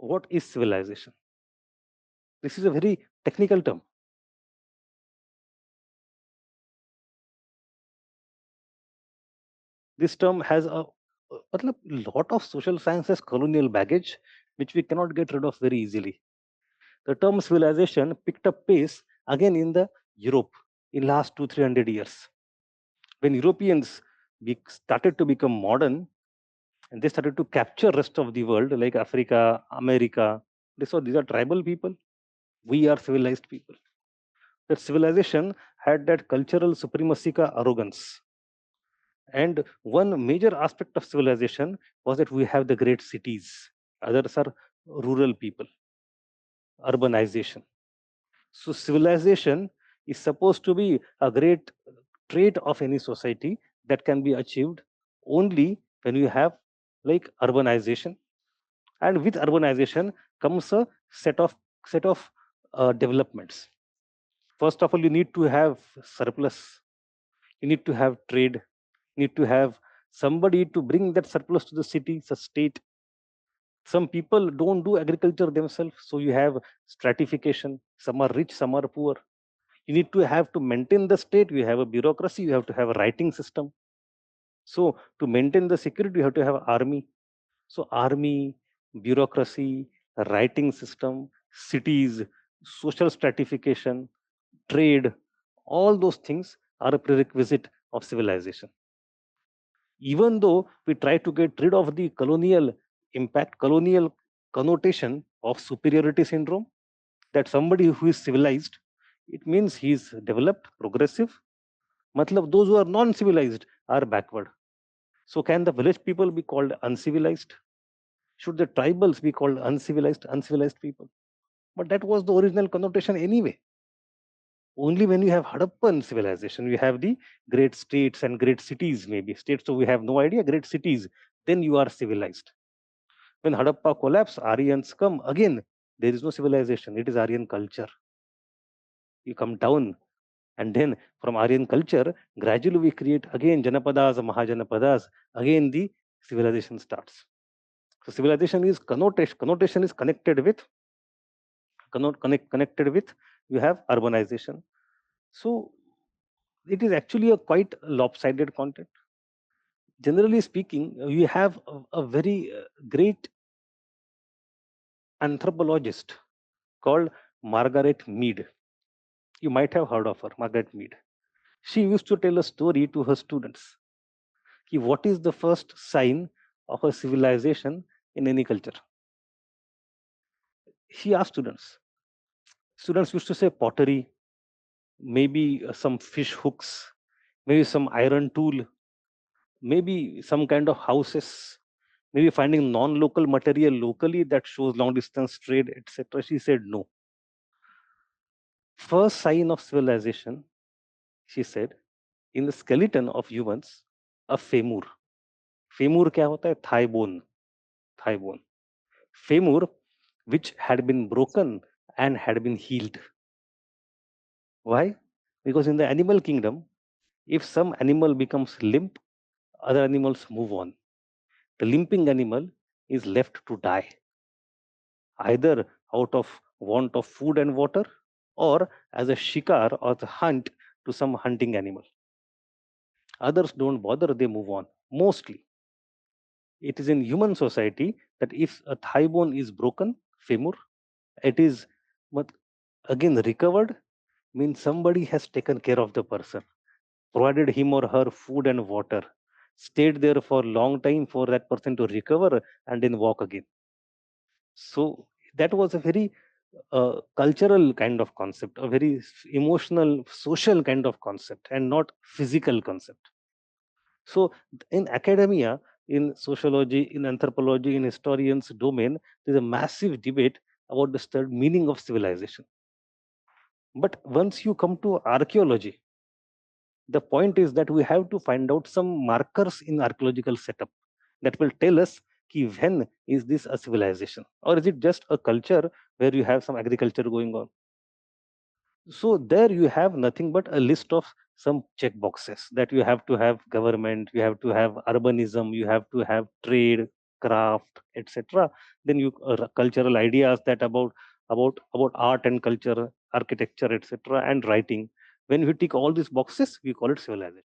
What is civilization? This is a very technical term. This term has a lot of social sciences colonial baggage, which we cannot get rid of very easily. The term civilization picked up pace again in the Europe in last 200-300 years. When Europeans started to become modern and they started to capture rest of the world like Africa, America, they saw these are tribal people. We are civilized people. That civilization had that cultural supremacy ka arrogance. And one major aspect of civilization was that we have the great cities. Others are rural people, urbanization. So civilization is supposed to be a great trait of any society that can be achieved only when you have like urbanization. And with urbanization comes a set of developments. First of all, you need to have surplus. You need to have trade. You need to have somebody to bring that surplus to the city, the state. Some people don't do agriculture themselves, so you have stratification. Some are rich, some are poor. You need to have to maintain the state. You have a bureaucracy. You have to have a writing system. So to maintain the security, you have to have army. So army, bureaucracy, writing system, cities, social stratification, trade, all those things are a prerequisite of civilization. Even though we try to get rid of the colonial impact, colonial connotation of superiority syndrome, that somebody who is civilized, it means he is developed, progressive. Matlab, those who are non-civilized are backward. So can the village people be called uncivilized? Should the tribals be called uncivilized people? But that was the original connotation anyway. Only when you have Harappan civilization, you have the great states and great cities, maybe states, so we have no idea, great cities, then you are civilized. When Harappa collapsed, Aryans come again, there is no civilization, it is Aryan culture. You come down, and then from Aryan culture, gradually we create again Janapadas, Mahajanapadas, again the civilization starts. So civilization is connotation is connected with connected with you have urbanization. So it is actually a quite lopsided content. Generally speaking, we have a very great anthropologist called Margaret Mead. You might have heard of her, Margaret Mead. She used to tell a story to her students. What is the first sign of a civilization in any culture? She asked students. Students used to say pottery, maybe some fish hooks, maybe some iron tool, maybe some kind of houses, maybe finding non-local material locally that shows long distance trade, etc. She said no. First sign of civilization, she said, in the skeleton of humans, a femur. Femur क्या होता है? Thigh bone. Thigh bone. Femur, which had been broken and had been healed. Why? Because in the animal kingdom, if some animal becomes limp, other animals move on. The limping animal is left to die, either out of want of food and water or as a shikar or the hunt to some hunting animal. Others don't bother, they move on. Mostly, it is in human society that if a thigh bone is broken, femur, it is but again recovered, means somebody has taken care of the person, provided him or her food and water, stayed there for long time for that person to recover and then walk again. So that was a very cultural kind of concept, a very emotional, social kind of concept, and not physical concept. So in academia, in sociology, in anthropology, in historians' domain, there's a massive debate about the meaning of civilization. But once you come to archaeology, the point is that we have to find out some markers in archaeological setup that will tell us when is this a civilization or is it just a culture where you have some agriculture going on. So there you have nothing but a list of some check boxes that you have to have government, you have to have urbanism, you have to have trade. craft, etc. Then you cultural ideas that about art and culture, architecture, etc., and writing. When we tick all these boxes, we call it civilization.